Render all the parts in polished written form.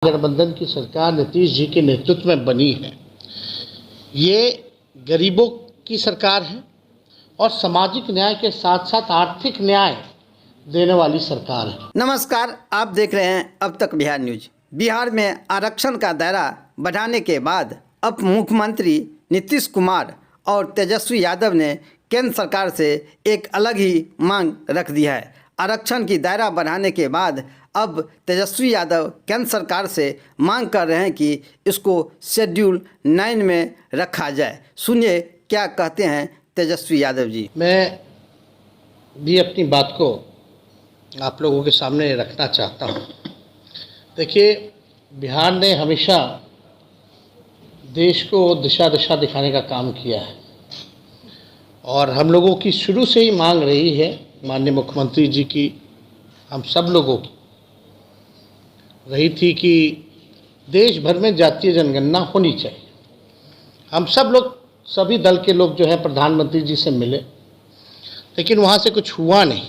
गठबंधन की सरकार नीतीश जी के नेतृत्व में बनी है। ये गरीबों की सरकार है और सामाजिक न्याय के साथ साथ आर्थिक न्याय देने वाली सरकार है। नमस्कार, आप देख रहे हैं अब तक बिहार न्यूज। बिहार में आरक्षण का दायरा बढ़ाने के बाद अब मुख्यमंत्री नीतीश कुमार और तेजस्वी यादव ने केंद्र सरकार से एक अलग ही मांग रख दी है। आरक्षण की दायरा बढ़ाने के बाद अब तेजस्वी यादव केंद्र सरकार से मांग कर रहे हैं कि इसको शेड्यूल 9 में रखा जाए। सुनिए क्या कहते हैं तेजस्वी यादव जी। मैं भी अपनी बात को आप लोगों के सामने रखना चाहता हूँ। देखिए, बिहार ने हमेशा देश को दिशा दिखाने का काम किया है और हम लोगों की शुरू से ही मांग रही है, माननीय मुख्यमंत्री जी की, हम सब लोगों की रही थी कि देश भर में जातीय जनगणना होनी चाहिए। हम सब लोग, सभी दल के लोग जो है प्रधानमंत्री जी से मिले, लेकिन वहाँ से कुछ हुआ नहीं।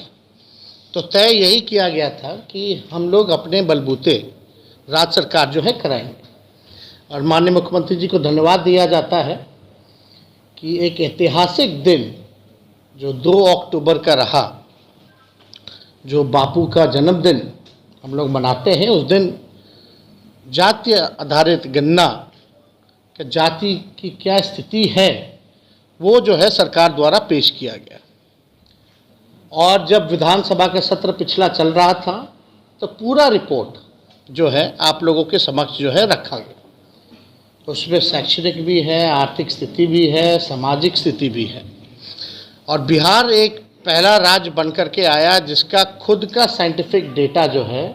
तो तय यही किया गया था कि हम लोग अपने बलबूते राज्य सरकार जो है कराएंगे। और माननीय मुख्यमंत्री जी को धन्यवाद दिया जाता है कि एक ऐतिहासिक दिन जो 2 अक्टूबर का रहा, जो बापू का जन्मदिन हम लोग मनाते हैं, उस दिन जातीय आधारित गणना कि जाति की क्या स्थिति है वो जो है सरकार द्वारा पेश किया गया। और जब विधानसभा का सत्र पिछला चल रहा था तो पूरा रिपोर्ट जो है आप लोगों के समक्ष जो है रखा गया। उसमें शैक्षणिक भी है, आर्थिक स्थिति भी है, सामाजिक स्थिति भी है। और बिहार एक पहला राज्य बन करके आया जिसका खुद का साइंटिफिक डेटा जो है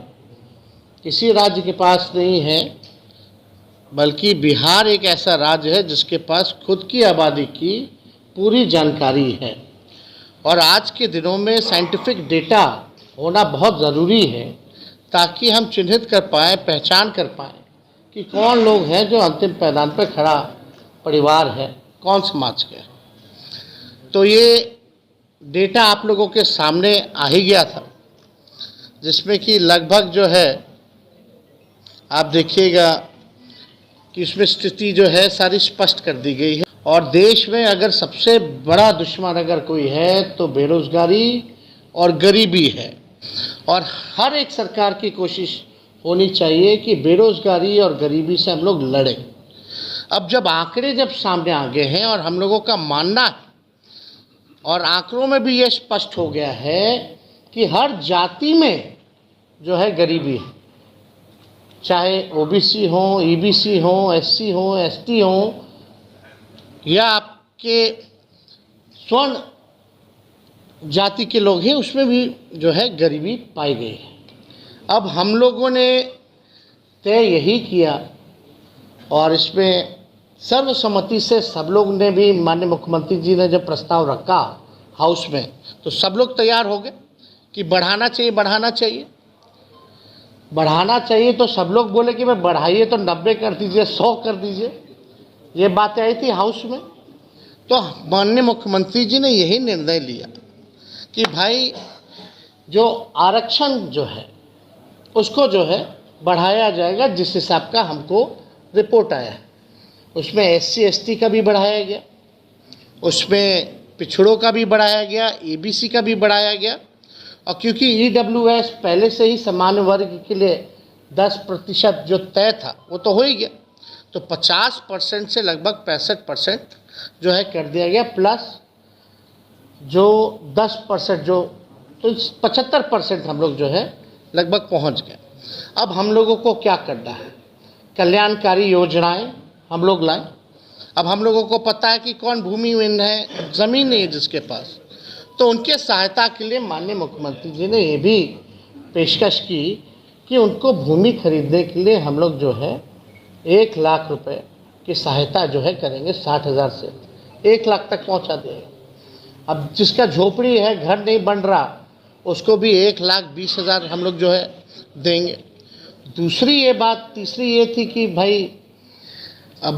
किसी राज्य के पास नहीं है, बल्कि बिहार एक ऐसा राज्य है जिसके पास खुद की आबादी की पूरी जानकारी है। और आज के दिनों में साइंटिफिक डेटा होना बहुत ज़रूरी है ताकि हम चिन्हित कर पाएँ, पहचान कर पाएँ कि कौन लोग हैं जो अंतिम पायदान पर खड़ा परिवार है, कौन समाज के है। तो ये डेटा आप लोगों के सामने आ ही गया था, जिसमें कि लगभग जो है आप देखिएगा कि इसमें स्थिति जो है सारी स्पष्ट कर दी गई है। और देश में अगर सबसे बड़ा दुश्मन अगर कोई है तो बेरोजगारी और गरीबी है। और हर एक सरकार की कोशिश होनी चाहिए कि बेरोजगारी और गरीबी से हम लोग लड़ें। अब जब आंकड़े जब सामने आ गए हैं और हम लोगों का मानना है और आंकड़ों में भी ये स्पष्ट हो गया है कि हर जाति में जो है गरीबी है, चाहे ओबीसी हो, ईबीसी हो, एससी हो, एसटी हो या आपके स्वर्ण जाति के लोग हैं, उसमें भी जो है गरीबी पाई गई है। अब हम लोगों ने तय यही किया और इसमें सर्वसम्मति से सब लोग ने भी, माननीय मुख्यमंत्री जी ने जब प्रस्ताव रखा हाउस में तो सब लोग तैयार हो गए कि बढ़ाना चाहिए, बढ़ाना चाहिए, बढ़ाना चाहिए। तो सब लोग बोले कि भाई बढ़ाइए तो 90 कर दीजिए, 100 कर दीजिए। ये बातें आई थी हाउस में। तो माननीय मुख्यमंत्री जी ने यही निर्णय लिया कि भाई जो आरक्षण जो है उसको जो है बढ़ाया जाएगा जिस हिसाब का हमको रिपोर्ट आया है। उसमें एससी एसटी का भी बढ़ाया गया, उसमें पिछड़ों का भी बढ़ाया गया, ईबीसी का भी बढ़ाया गया। और क्योंकि ईडब्ल्यूएस पहले से ही सामान्य वर्ग के लिए 10% जो तय था वो तो हो ही गया, तो 50% से लगभग 65% जो है कर दिया गया, प्लस जो 10% जो, तो 75% हम लोग जो है लगभग पहुंच गए। अब हम लोगों को क्या करना है, कल्याणकारी योजनाएं हम लोग लाएं। अब हम लोगों को पता है कि कौन भूमिहीन है, ज़मीन नहीं है जिसके पास, तो उनके सहायता के लिए माननीय मुख्यमंत्री जी ने ये भी पेशकश की कि उनको भूमि खरीदने के लिए हम लोग जो है 1 लाख रुपए की सहायता जो है करेंगे। 60,000 से 1 लाख तक पहुंचा देंगे। अब जिसका झोपड़ी है, घर नहीं बन रहा, उसको भी 1,20,000 हम लोग जो है देंगे। दूसरी ये बात, तीसरी ये थी कि भाई अब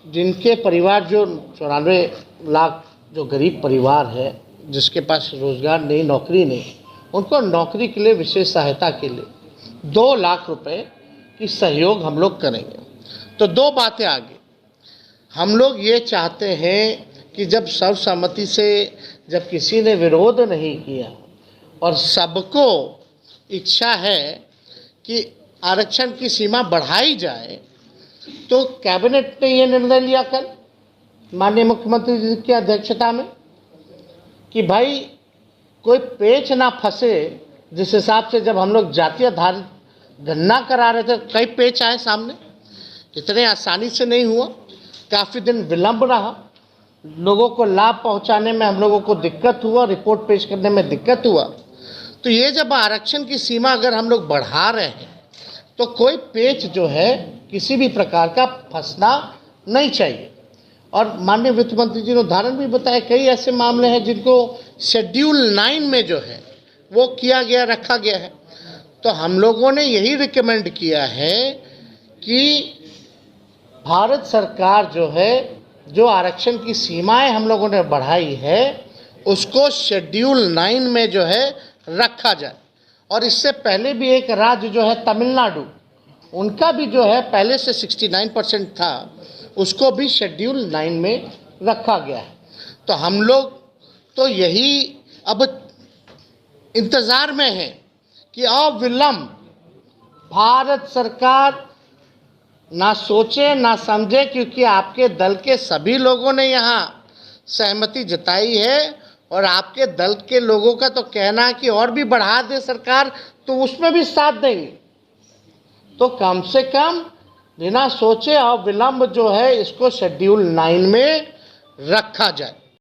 जिनके परिवार जो 94 लाख जो गरीब परिवार है जिसके पास रोज़गार नहीं, नौकरी नहीं, उनको नौकरी के लिए विशेष सहायता के लिए 2 लाख रुपए कि सहयोग हम लोग करेंगे। तो दो बातें आगे, हम लोग ये चाहते हैं कि जब सर्वसम्मति से, जब किसी ने विरोध नहीं किया और सबको इच्छा है कि आरक्षण की सीमा बढ़ाई जाए, तो कैबिनेट ने ये निर्णय लिया कल माननीय मुख्यमंत्री जी की अध्यक्षता में कि भाई कोई पेच ना फंसे। जिस हिसाब से जब हम लोग जातीय आधारित गणना करा रहे थे, कई पेच आए सामने, इतने आसानी से नहीं हुआ, काफ़ी दिन विलंब रहा, लोगों को लाभ पहुंचाने में हम लोगों को दिक्कत हुआ, रिपोर्ट पेश करने में दिक्कत हुआ। तो ये जब आरक्षण की सीमा अगर हम लोग बढ़ा रहे हैं तो कोई पेच जो है किसी भी प्रकार का फंसना नहीं चाहिए। और माननीय वित्त मंत्री जी ने उदाहरण भी बताया, कई ऐसे मामले हैं जिनको शेड्यूल 9 में जो है वो किया गया, रखा गया है। तो हम लोगों ने यही रिकमेंड किया है कि भारत सरकार जो है, जो आरक्षण की सीमाएं हम लोगों ने बढ़ाई है, उसको शेड्यूल 9 में जो है रखा जाए। और इससे पहले भी एक राज्य जो है तमिलनाडु, उनका भी जो है पहले से 69% था, उसको भी शेड्यूल 9 में रखा गया है। तो हम लोग तो यही अब इंतज़ार में हैं कि अविलंब भारत सरकार ना सोचे ना समझे, क्योंकि आपके दल के सभी लोगों ने यहाँ सहमति जताई है और आपके दल के लोगों का तो कहना है कि और भी बढ़ा दे सरकार, तो उसमें भी साथ देंगे। तो कम से कम बिना सोचे और विलंब जो है इसको शेड्यूल 9 में रखा जाए।